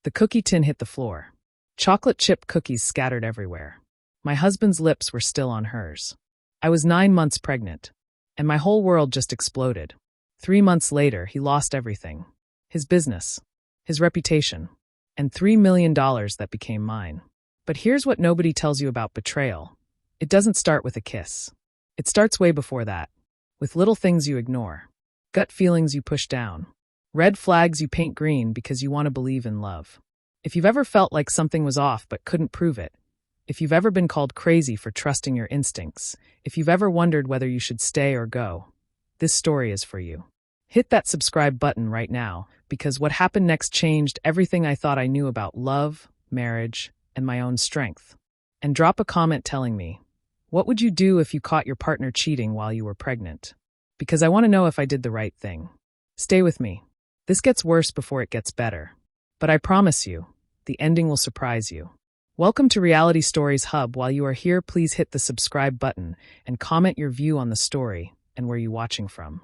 The cookie tin hit the floor. Chocolate chip cookies scattered everywhere. My husband's lips were still on hers. I was 9 months pregnant, and my whole world just exploded. 3 months later, he lost everything. His business, his reputation, and $3 million that became mine. But here's what nobody tells you about betrayal. It doesn't start with a kiss. It starts way before that, with little things you ignore, gut feelings you push down, red flags you paint green because you want to believe in love. If you've ever felt like something was off but couldn't prove it, if you've ever been called crazy for trusting your instincts, if you've ever wondered whether you should stay or go, this story is for you. Hit that subscribe button right now, because what happened next changed everything I thought I knew about love, marriage, and my own strength. And drop a comment telling me, what would you do if you caught your partner cheating while you were pregnant? Because I want to know if I did the right thing. Stay with me. This gets worse before it gets better. But I promise you, the ending will surprise you. Welcome to Reality Stories Hub. While you are here, please hit the subscribe button and comment your view on the story and where you're watching from.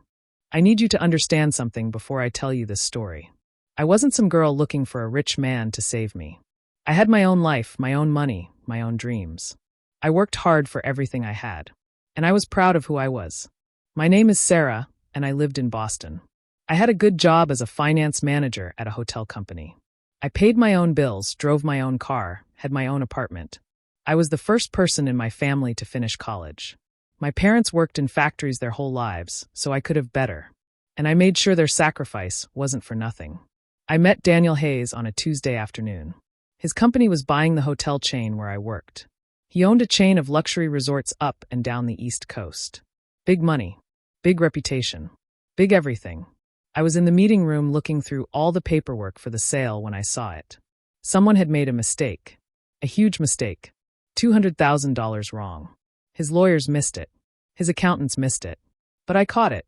I need you to understand something before I tell you this story. I wasn't some girl looking for a rich man to save me. I had my own life, my own money, my own dreams. I worked hard for everything I had, and I was proud of who I was. My name is Sarah, and I lived in Boston. I had a good job as a finance manager at a hotel company. I paid my own bills, drove my own car, had my own apartment. I was the first person in my family to finish college. My parents worked in factories their whole lives, so I could have better. And I made sure their sacrifice wasn't for nothing. I met Daniel Hayes on a Tuesday afternoon. His company was buying the hotel chain where I worked. He owned a chain of luxury resorts up and down the East Coast. Big money, big reputation, big everything. I was in the meeting room looking through all the paperwork for the sale when I saw it. Someone had made a mistake. A huge mistake. $200,000 wrong. His lawyers missed it. His accountants missed it. But I caught it.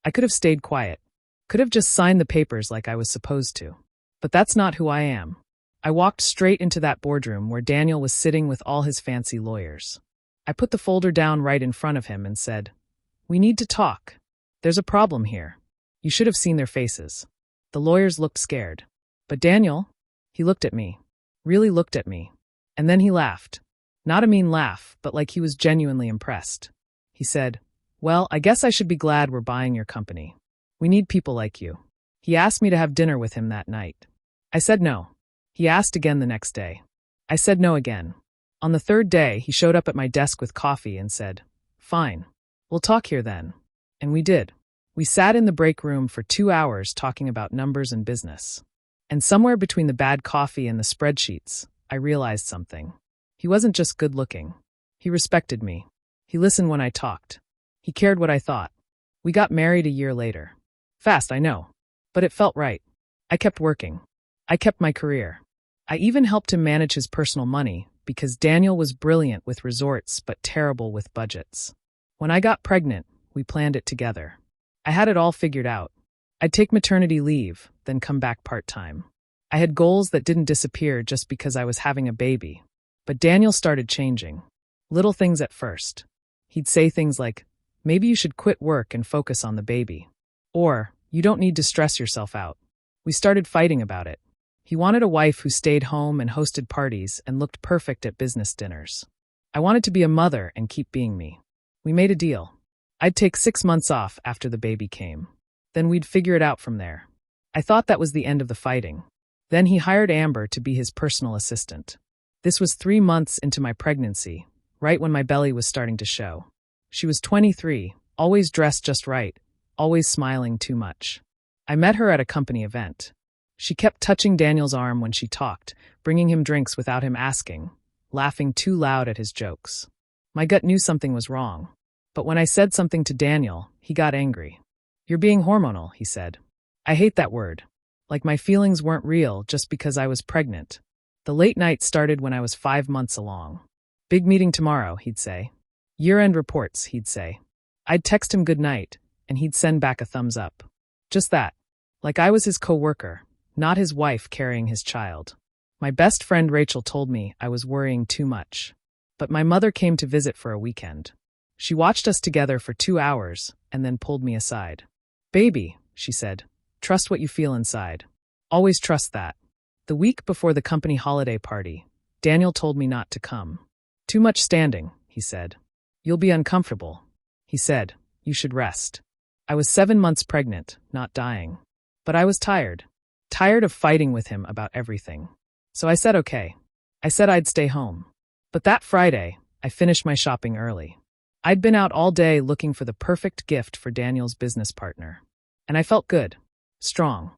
I could have stayed quiet. Could have just signed the papers like I was supposed to. But that's not who I am. I walked straight into that boardroom where Daniel was sitting with all his fancy lawyers. I put the folder down right in front of him and said, "We need to talk. There's a problem here." You should have seen their faces. The lawyers looked scared. But Daniel, he looked at me. Really looked at me. And then he laughed. Not a mean laugh, but like he was genuinely impressed. He said, "Well, I guess I should be glad we're buying your company. We need people like you." He asked me to have dinner with him that night. I said no. He asked again the next day. I said no again. On the third day, he showed up at my desk with coffee and said, "Fine. We'll talk here then." And we did. We sat in the break room for 2 hours talking about numbers and business. And somewhere between the bad coffee and the spreadsheets, I realized something. He wasn't just good looking. He respected me. He listened when I talked. He cared what I thought. We got married a year later. Fast, I know. But it felt right. I kept working. I kept my career. I even helped him manage his personal money because Daniel was brilliant with resorts but terrible with budgets. When I got pregnant, we planned it together. I had it all figured out. I'd take maternity leave, then come back part-time. I had goals that didn't disappear just because I was having a baby. But Daniel started changing. Little things at first. He'd say things like, "Maybe you should quit work and focus on the baby." Or, "You don't need to stress yourself out." We started fighting about it. He wanted a wife who stayed home and hosted parties and looked perfect at business dinners. I wanted to be a mother and keep being me. We made a deal. I'd take 6 months off after the baby came. Then we'd figure it out from there. I thought that was the end of the fighting. Then he hired Amber to be his personal assistant. This was 3 months into my pregnancy, right when my belly was starting to show. She was 23, always dressed just right, always smiling too much. I met her at a company event. She kept touching Daniel's arm when she talked, bringing him drinks without him asking, laughing too loud at his jokes. My gut knew something was wrong. But when I said something to Daniel, he got angry. "You're being hormonal," he said. I hate that word. Like my feelings weren't real just because I was pregnant. The late night started when I was 5 months along. "Big meeting tomorrow," he'd say. "Year-end reports," he'd say. I'd text him good night, and he'd send back a thumbs up. Just that. Like I was his co-worker, not his wife carrying his child. My best friend Rachel told me I was worrying too much. But my mother came to visit for a weekend. She watched us together for 2 hours and then pulled me aside. "Baby," she said, "trust what you feel inside. Always trust that. The week before the company holiday party, Daniel told me not to come. Too much standing, he said. You'll be uncomfortable. He said, you should rest. I was 7 months pregnant, not dying. But I was tired. Tired of fighting with him about everything. So I said okay. I said I'd stay home. But that Friday, I finished my shopping early. I'd been out all day looking for the perfect gift for Daniel's business partner. And I felt good. Strong.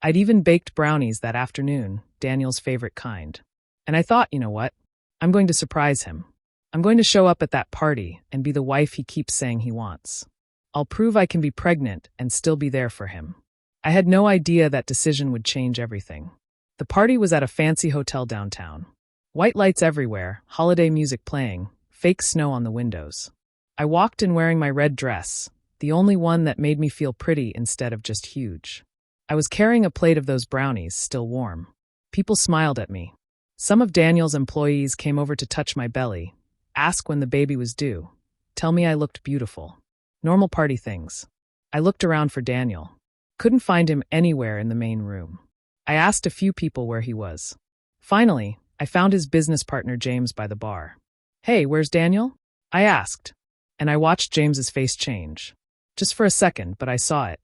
I'd even baked brownies that afternoon, Daniel's favorite kind. And I thought, you know what? I'm going to surprise him. I'm going to show up at that party and be the wife he keeps saying he wants. I'll prove I can be pregnant and still be there for him. I had no idea that decision would change everything. The party was at a fancy hotel downtown. White lights everywhere, holiday music playing, fake snow on the windows. I walked in wearing my red dress, the only one that made me feel pretty instead of just huge. I was carrying a plate of those brownies, still warm. People smiled at me. Some of Daniel's employees came over to touch my belly, ask when the baby was due, tell me I looked beautiful. Normal party things. I looked around for Daniel. Couldn't find him anywhere in the main room. I asked a few people where he was. Finally, I found his business partner James by the bar. Hey, where's Daniel? I asked. And I watched James's face change. Just for a second, but I saw it.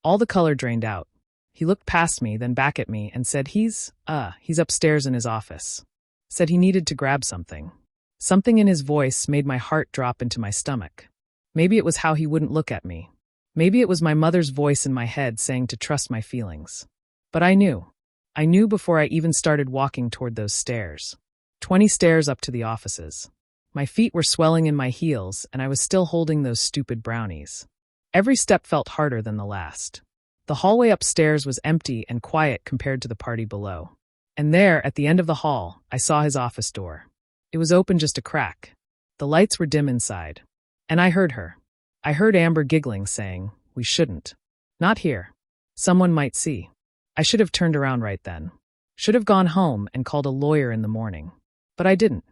All the color drained out. He looked past me, then back at me, and said he's upstairs in his office. Said he needed to grab something. Something in his voice made my heart drop into my stomach. Maybe it was how he wouldn't look at me. Maybe it was my mother's voice in my head saying to trust my feelings. But I knew. I knew before I even started walking toward those stairs. 20 stairs up to the offices. My feet were swelling in my heels, and I was still holding those stupid brownies. Every step felt harder than the last. The hallway upstairs was empty and quiet compared to the party below. And there, at the end of the hall, I saw his office door. It was open just a crack. The lights were dim inside. And I heard her. I heard Amber giggling, saying, "We shouldn't. Not here. Someone might see." I should have turned around right then. Should have gone home and called a lawyer in the morning. But I didn't.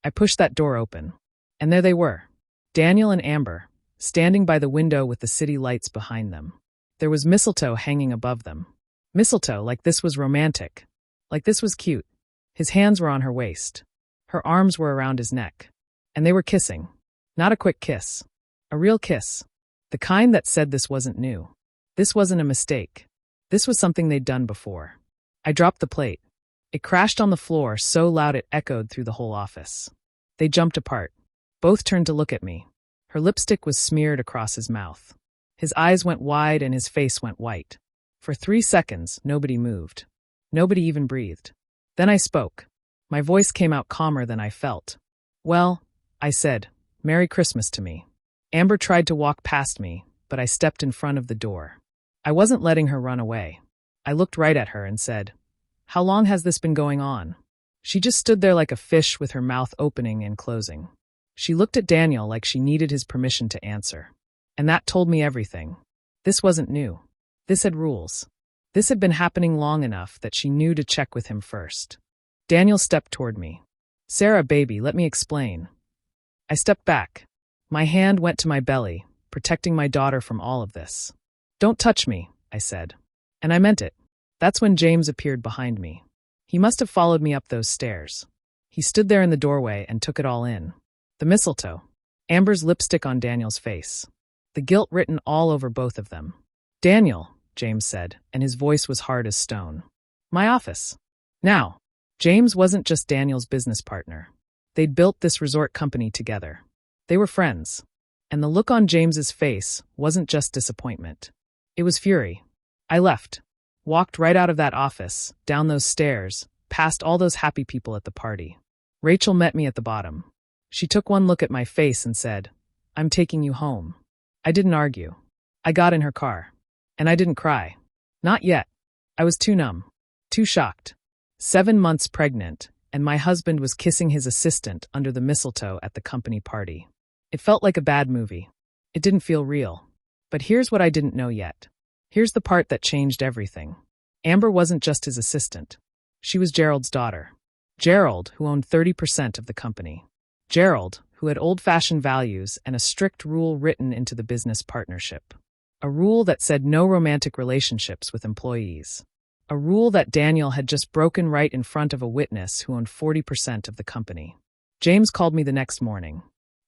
I pushed that door open. And there they were. Daniel and Amber, standing by the window with the city lights behind them. There was mistletoe hanging above them. Mistletoe, like this was romantic. Like this was cute. His hands were on her waist. Her arms were around his neck. And they were kissing. Not a quick kiss. A real kiss. The kind that said this wasn't new. This wasn't a mistake. This was something they'd done before. I dropped the plate. It crashed on the floor so loud it echoed through the whole office. They jumped apart. Both turned to look at me. Her lipstick was smeared across his mouth. His eyes went wide and his face went white. For 3 seconds, nobody moved. Nobody even breathed. Then I spoke. My voice came out calmer than I felt. "Well," I said, "Merry Christmas to me." Amber tried to walk past me, but I stepped in front of the door. I wasn't letting her run away. I looked right at her and said, "How long has this been going on?" She just stood there like a fish with her mouth opening and closing. She looked at Daniel like she needed his permission to answer. And that told me everything. This wasn't new. This had rules. This had been happening long enough that she knew to check with him first. Daniel stepped toward me. "Sarah, baby, let me explain." I stepped back. My hand went to my belly, protecting my daughter from all of this. "Don't touch me," I said. And I meant it. That's when James appeared behind me. He must have followed me up those stairs. He stood there in the doorway and took it all in. The mistletoe. Amber's lipstick on Daniel's face. The guilt written all over both of them. "Daniel," James said, and his voice was hard as stone. "My office." Now, James wasn't just Daniel's business partner. They'd built this resort company together. They were friends. And the look on James's face wasn't just disappointment. It was fury. I left. Walked right out of that office, down those stairs, past all those happy people at the party. Rachel met me at the bottom. She took one look at my face and said, "I'm taking you home." I didn't argue. I got in her car. And I didn't cry. Not yet. I was too numb. Too shocked. 7 months pregnant, and my husband was kissing his assistant under the mistletoe at the company party. It felt like a bad movie. It didn't feel real. But here's what I didn't know yet. Here's the part that changed everything. Amber wasn't just his assistant. She was Gerald's daughter. Gerald, who owned 30% of the company. Gerald, who had old-fashioned values and a strict rule written into the business partnership. A rule that said no romantic relationships with employees. A rule that Daniel had just broken right in front of a witness who owned 40% of the company. James called me the next morning.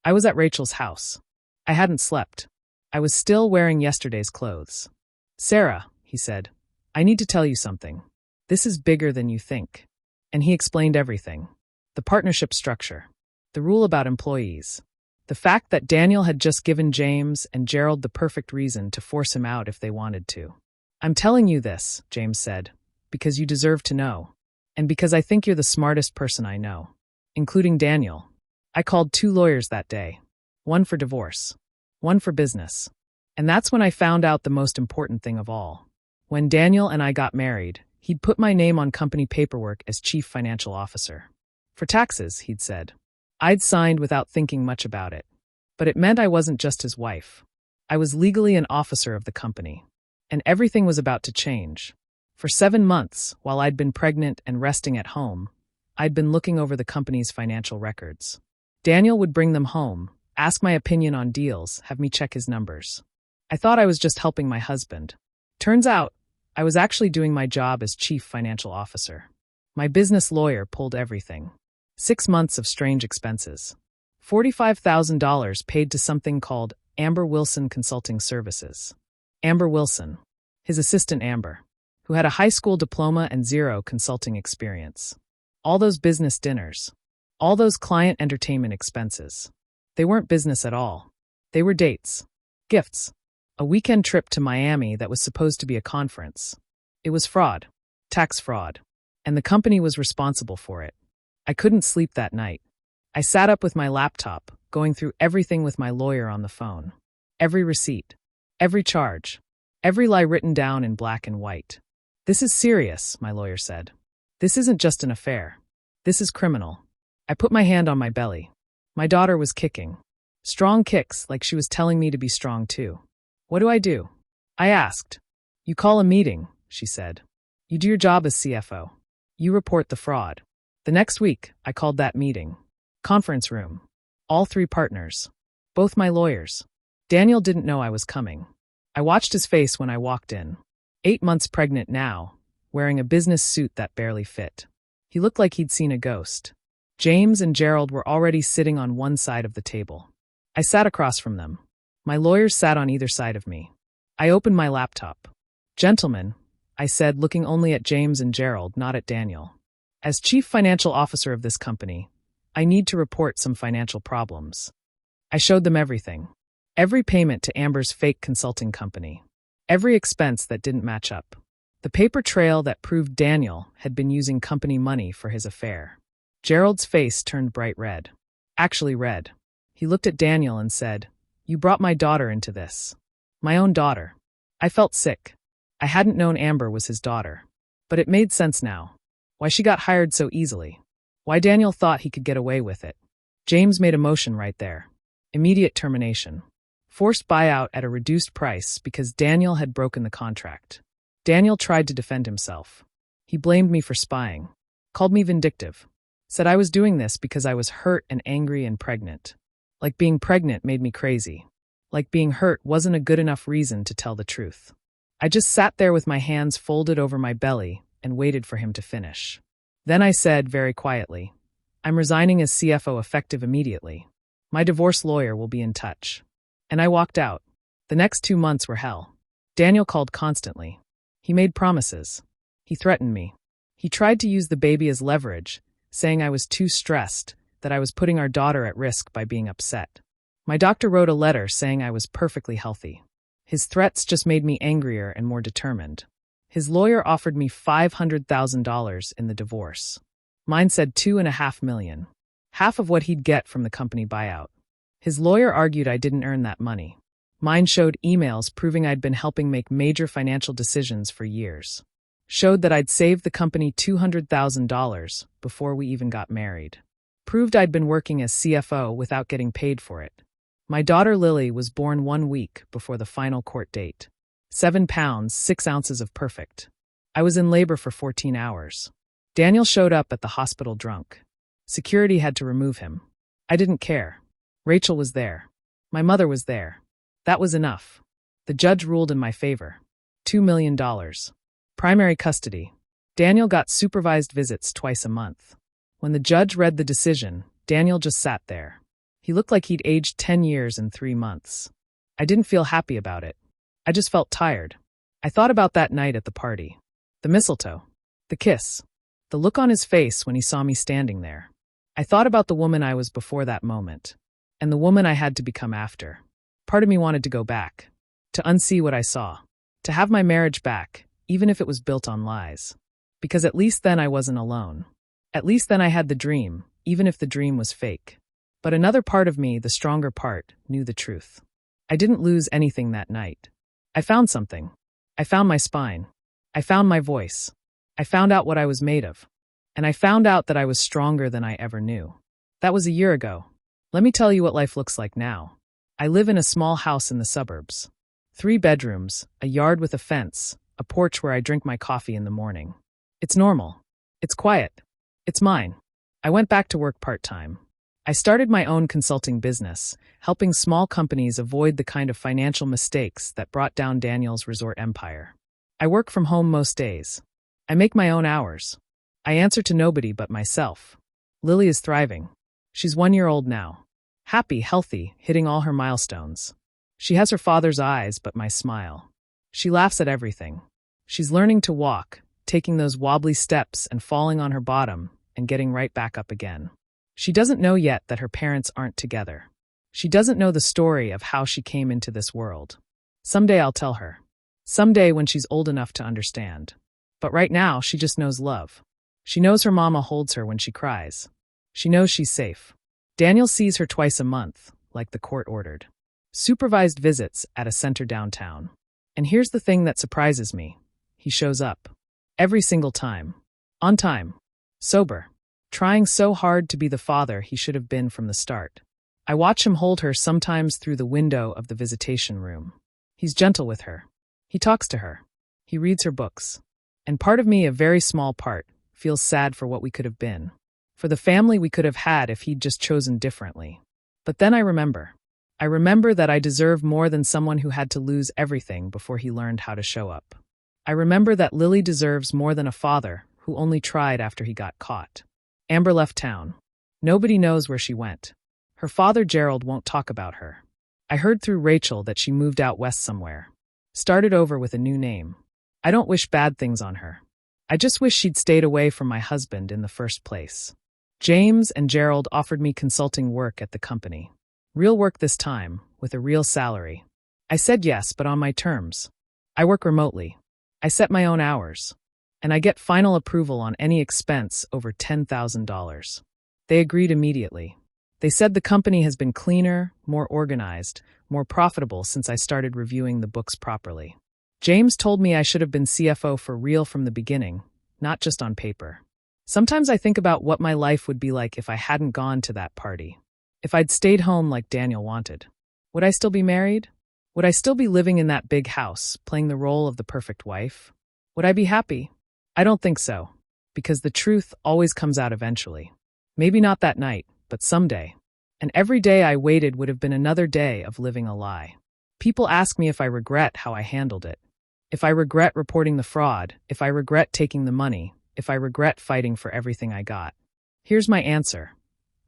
I was at Rachel's house. I hadn't slept. I was still wearing yesterday's clothes. "Sarah," he said, "I need to tell you something. This is bigger than you think." And he explained everything. The partnership structure. The rule about employees. The fact that Daniel had just given James and Gerald the perfect reason to force him out if they wanted to. "I'm telling you this," James said, "because you deserve to know. And because I think you're the smartest person I know. Including Daniel." I called 2 lawyers that day. One for divorce. One for business. And that's when I found out the most important thing of all. When Daniel and I got married, he'd put my name on company paperwork as chief financial officer. For taxes, he'd said. I'd signed without thinking much about it. But it meant I wasn't just his wife. I was legally an officer of the company. And everything was about to change. For 7 months, while I'd been pregnant and resting at home, I'd been looking over the company's financial records. Daniel would bring them home, ask my opinion on deals, have me check his numbers. I thought I was just helping my husband. Turns out, I was actually doing my job as chief financial officer. My business lawyer pulled everything. 6 months of strange expenses. $45,000 paid to something called Amber Wilson Consulting Services. Amber Wilson. His assistant Amber, who had a high school diploma and 0 consulting experience. All those business dinners. All those client entertainment expenses. They weren't business at all. They were dates. Gifts. A weekend trip to Miami that was supposed to be a conference. It was fraud. Tax fraud. And the company was responsible for it. I couldn't sleep that night. I sat up with my laptop, going through everything with my lawyer on the phone. Every receipt. Every charge. Every lie written down in black and white. This is serious, my lawyer said. This isn't just an affair. This is criminal. I put my hand on my belly. My daughter was kicking. Strong kicks, like she was telling me to be strong too. What do I do? I asked. You call a meeting, she said. You do your job as CFO. You report the fraud. The next week, I called that meeting. Conference room. All 3 partners. Both my lawyers. Daniel didn't know I was coming. I watched his face when I walked in. 8 months pregnant now, wearing a business suit that barely fit. He looked like he'd seen a ghost. James and Gerald were already sitting on one side of the table. I sat across from them. My lawyers sat on either side of me. I opened my laptop. Gentlemen, I said, looking only at James and Gerald, not at Daniel. As chief financial officer of this company, I need to report some financial problems. I showed them everything. Every payment to Amber's fake consulting company. Every expense that didn't match up. The paper trail that proved Daniel had been using company money for his affair. Gerald's face turned bright red. Actually red. He looked at Daniel and said, You brought my daughter into this. My own daughter. I felt sick. I hadn't known Amber was his daughter. But it made sense now. Why she got hired so easily. Why Daniel thought he could get away with it. James made a motion right there. Immediate termination. Forced buyout at a reduced price because Daniel had broken the contract. Daniel tried to defend himself. He blamed me for spying. Called me vindictive. Said I was doing this because I was hurt and angry and pregnant. Like being pregnant made me crazy. Like being hurt wasn't a good enough reason to tell the truth. I just sat there with my hands folded over my belly and waited for him to finish. Then I said very quietly, I'm resigning as CFO effective immediately. My divorce lawyer will be in touch. And I walked out. The next 2 months were hell. Daniel called constantly. He made promises. He threatened me. He tried to use the baby as leverage, saying I was too stressed, that I was putting our daughter at risk by being upset. My doctor wrote a letter saying I was perfectly healthy. His threats just made me angrier and more determined. His lawyer offered me $500,000 in the divorce. Mine said $2.5 million. Half of what he'd get from the company buyout. His lawyer argued I didn't earn that money. Mine showed emails proving I'd been helping make major financial decisions for years. Showed that I'd saved the company $200,000 before we even got married. Proved I'd been working as CFO without getting paid for it. My daughter Lily was born 1 week before the final court date. 7 pounds, 6 ounces of perfect. I was in labor for 14 hours. Daniel showed up at the hospital drunk. Security had to remove him. I didn't care. Rachel was there. My mother was there. That was enough. The judge ruled in my favor. $2 million. Primary custody. Daniel got supervised visits twice a month. When the judge read the decision, Daniel just sat there. He looked like he'd aged 10 years in 3 months. I didn't feel happy about it. I just felt tired. I thought about that night at the party. The mistletoe. The kiss. The look on his face when he saw me standing there. I thought about the woman I was before that moment, and the woman I had to become after. Part of me wanted to go back, to unsee what I saw, to have my marriage back, even if it was built on lies. Because at least then I wasn't alone. At least then I had the dream, even if the dream was fake. But another part of me, the stronger part, knew the truth. I didn't lose anything that night. I found something. I found my spine. I found my voice. I found out what I was made of. And I found out that I was stronger than I ever knew. That was a year ago. Let me tell you what life looks like now. I live in a small house in the suburbs. 3 bedrooms, a yard with a fence, a porch where I drink my coffee in the morning. It's normal. It's quiet. It's mine. I went back to work part-time. I started my own consulting business, helping small companies avoid the kind of financial mistakes that brought down Daniel's resort empire. I work from home most days. I make my own hours. I answer to nobody but myself. Lily is thriving. She's 1 year old now. Happy, healthy, hitting all her milestones. She has her father's eyes but my smile. She laughs at everything. She's learning to walk, taking those wobbly steps and falling on her bottom and getting right back up again. She doesn't know yet that her parents aren't together. She doesn't know the story of how she came into this world. Someday I'll tell her. Someday when she's old enough to understand. But right now, she just knows love. She knows her mama holds her when she cries. She knows she's safe. Daniel sees her twice a month, like the court ordered. Supervised visits at a center downtown. And here's the thing that surprises me. He shows up. Every single time. On time. Sober. Trying so hard to be the father he should have been from the start. I watch him hold her sometimes through the window of the visitation room. He's gentle with her. He talks to her. He reads her books. And part of me, a very small part, feels sad for what we could have been. For the family we could have had if he'd just chosen differently. But then I remember. I remember that I deserve more than someone who had to lose everything before he learned how to show up. I remember that Lily deserves more than a father who only tried after he got caught. Amber left town. Nobody knows where she went. Her father, Gerald, won't talk about her. I heard through Rachel that she moved out west somewhere. Started over with a new name. I don't wish bad things on her. I just wish she'd stayed away from my husband in the first place. James and Gerald offered me consulting work at the company. Real work this time, with a real salary. I said yes, but on my terms. I work remotely. I set my own hours. And I get final approval on any expense over $10,000. They agreed immediately. They said the company has been cleaner, more organized, more profitable since I started reviewing the books properly. James told me I should have been CFO for real from the beginning, not just on paper. Sometimes I think about what my life would be like if I hadn't gone to that party. If I'd stayed home like Daniel wanted. Would I still be married? Would I still be living in that big house, playing the role of the perfect wife? Would I be happy? I don't think so, because the truth always comes out eventually. Maybe not that night, but someday. And every day I waited would have been another day of living a lie. People ask me if I regret how I handled it. If I regret reporting the fraud, if I regret taking the money, if I regret fighting for everything I got. Here's my answer.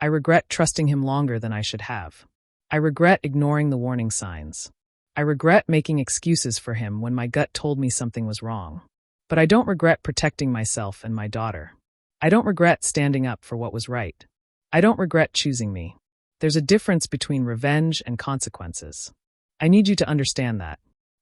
I regret trusting him longer than I should have. I regret ignoring the warning signs. I regret making excuses for him when my gut told me something was wrong. But I don't regret protecting myself and my daughter. I don't regret standing up for what was right. I don't regret choosing me. There's a difference between revenge and consequences. I need you to understand that.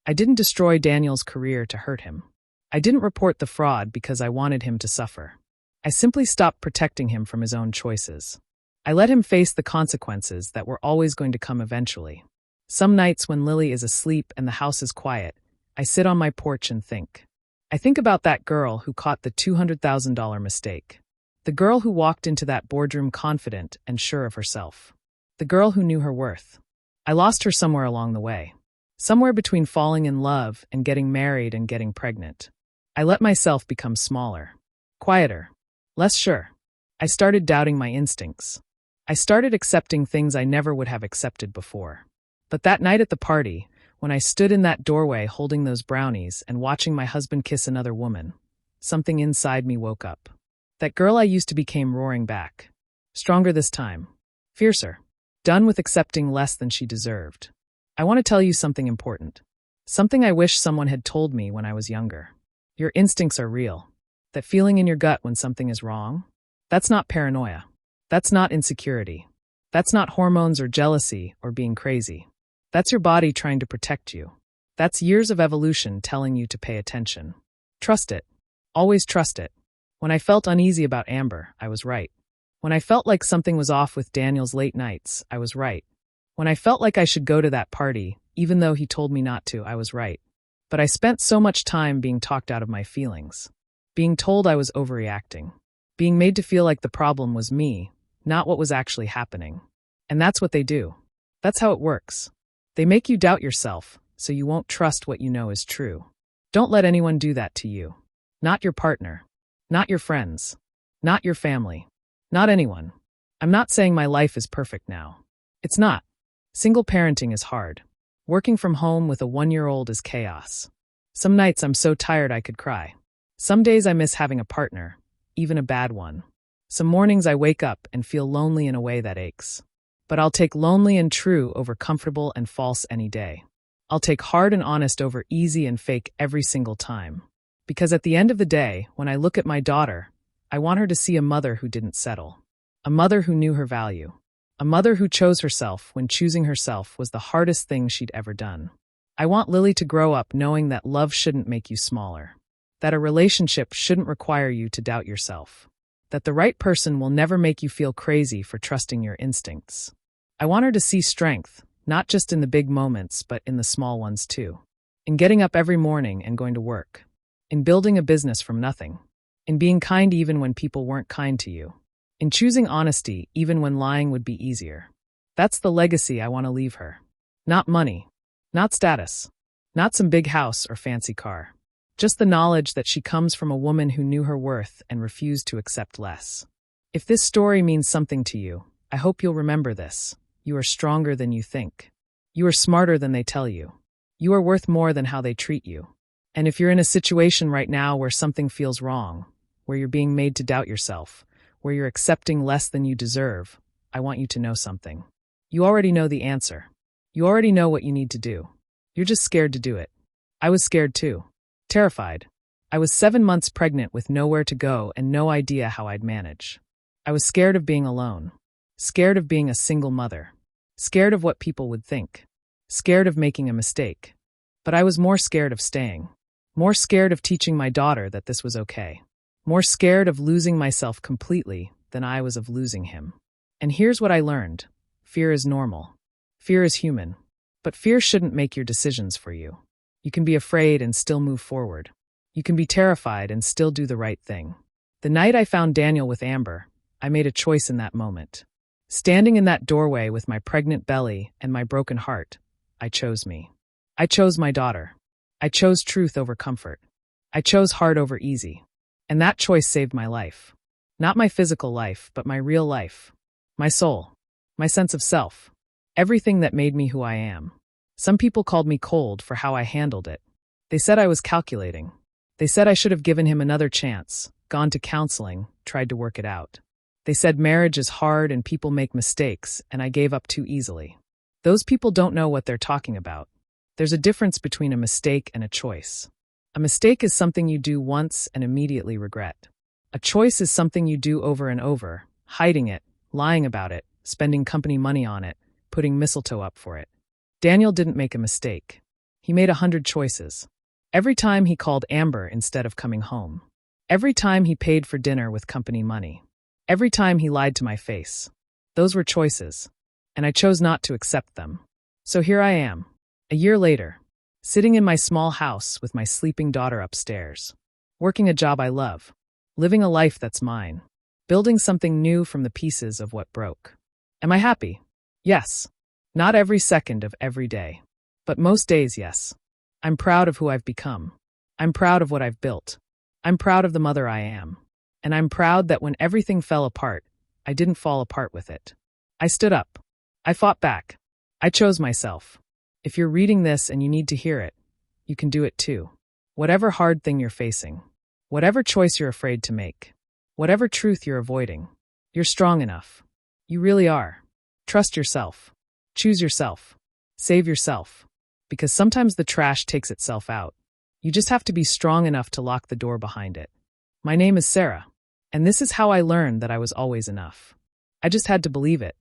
I didn't destroy Daniel's career to hurt him. I didn't report the fraud because I wanted him to suffer. I simply stopped protecting him from his own choices. I let him face the consequences that were always going to come eventually. Some nights when Lily is asleep and the house is quiet, I sit on my porch and think. I think about that girl who caught the $200,000 mistake. The girl who walked into that boardroom confident and sure of herself. The girl who knew her worth. I lost her somewhere along the way. Somewhere between falling in love and getting married and getting pregnant. I let myself become smaller. Quieter. Less sure. I started doubting my instincts. I started accepting things I never would have accepted before. But that night at the party, When I stood in that doorway holding those brownies and watching my husband kiss another woman, something inside me woke up. That girl I used to be came roaring back. Stronger this time. Fiercer. Done with accepting less than she deserved. I want to tell you something important. Something I wish someone had told me when I was younger. Your instincts are real. That feeling in your gut when something is wrong? That's not paranoia. That's not insecurity. That's not hormones or jealousy or being crazy. That's your body trying to protect you. That's years of evolution telling you to pay attention. Trust it. Always trust it. When I felt uneasy about Amber, I was right. When I felt like something was off with Daniel's late nights, I was right. When I felt like I should go to that party, even though he told me not to, I was right. But I spent so much time being talked out of my feelings. Being told I was overreacting. Being made to feel like the problem was me, not what was actually happening. And that's what they do. That's how it works. They make you doubt yourself, so you won't trust what you know is true. Don't let anyone do that to you. Not your partner. Not your friends. Not your family. Not anyone. I'm not saying my life is perfect now. It's not. Single parenting is hard. Working from home with a 1-year-old is chaos. Some nights I'm so tired I could cry. Some days I miss having a partner, even a bad one. Some mornings I wake up and feel lonely in a way that aches. But I'll take lonely and true over comfortable and false any day. I'll take hard and honest over easy and fake every single time. Because at the end of the day, when I look at my daughter, I want her to see a mother who didn't settle. A mother who knew her value. A mother who chose herself when choosing herself was the hardest thing she'd ever done. I want Lily to grow up knowing that love shouldn't make you smaller. That a relationship shouldn't require you to doubt yourself. That the right person will never make you feel crazy for trusting your instincts. I want her to see strength, not just in the big moments, but in the small ones too. In getting up every morning and going to work. In building a business from nothing. In being kind even when people weren't kind to you. In choosing honesty even when lying would be easier. That's the legacy I want to leave her. Not money. Not status. Not some big house or fancy car. Just the knowledge that she comes from a woman who knew her worth and refused to accept less. If this story means something to you, I hope you'll remember this. You are stronger than you think. You are smarter than they tell you. You are worth more than how they treat you. And if you're in a situation right now where something feels wrong, where you're being made to doubt yourself, where you're accepting less than you deserve, I want you to know something. You already know the answer. You already know what you need to do. You're just scared to do it. I was scared too. Terrified. I was 7 months pregnant with nowhere to go and no idea how I'd manage. I was scared of being alone. Scared of being a single mother. Scared of what people would think. Scared of making a mistake. But I was more scared of staying. More scared of teaching my daughter that this was okay. More scared of losing myself completely than I was of losing him. And here's what I learned. Fear is normal. Fear is human. But fear shouldn't make your decisions for you. You can be afraid and still move forward. You can be terrified and still do the right thing. The night I found Daniel with Amber, I made a choice in that moment. Standing in that doorway with my pregnant belly and my broken heart, I chose me. I chose my daughter. I chose truth over comfort. I chose hard over easy. And that choice saved my life. Not my physical life, but my real life. My soul. My sense of self. Everything that made me who I am. Some people called me cold for how I handled it. They said I was calculating. They said I should have given him another chance, gone to counseling, tried to work it out. They said marriage is hard and people make mistakes, and I gave up too easily. Those people don't know what they're talking about. There's a difference between a mistake and a choice. A mistake is something you do once and immediately regret. A choice is something you do over and over, hiding it, lying about it, spending company money on it, putting mistletoe up for it. Daniel didn't make a mistake. He made 100 choices. Every time he called Amber instead of coming home. Every time he paid for dinner with company money. Every time he lied to my face. Those were choices. And I chose not to accept them. So here I am, a year later, sitting in my small house with my sleeping daughter upstairs, working a job I love, living a life that's mine, building something new from the pieces of what broke. Am I happy? Yes. Not every second of every day. But most days, yes. I'm proud of who I've become. I'm proud of what I've built. I'm proud of the mother I am. And I'm proud that when everything fell apart, I didn't fall apart with it. I stood up. I fought back. I chose myself. If you're reading this and you need to hear it, you can do it too. Whatever hard thing you're facing, whatever choice you're afraid to make, whatever truth you're avoiding, you're strong enough. You really are. Trust yourself. Choose yourself. Save yourself. Because sometimes the trash takes itself out. You just have to be strong enough to lock the door behind it. My name is Sarah, and this is how I learned that I was always enough. I just had to believe it.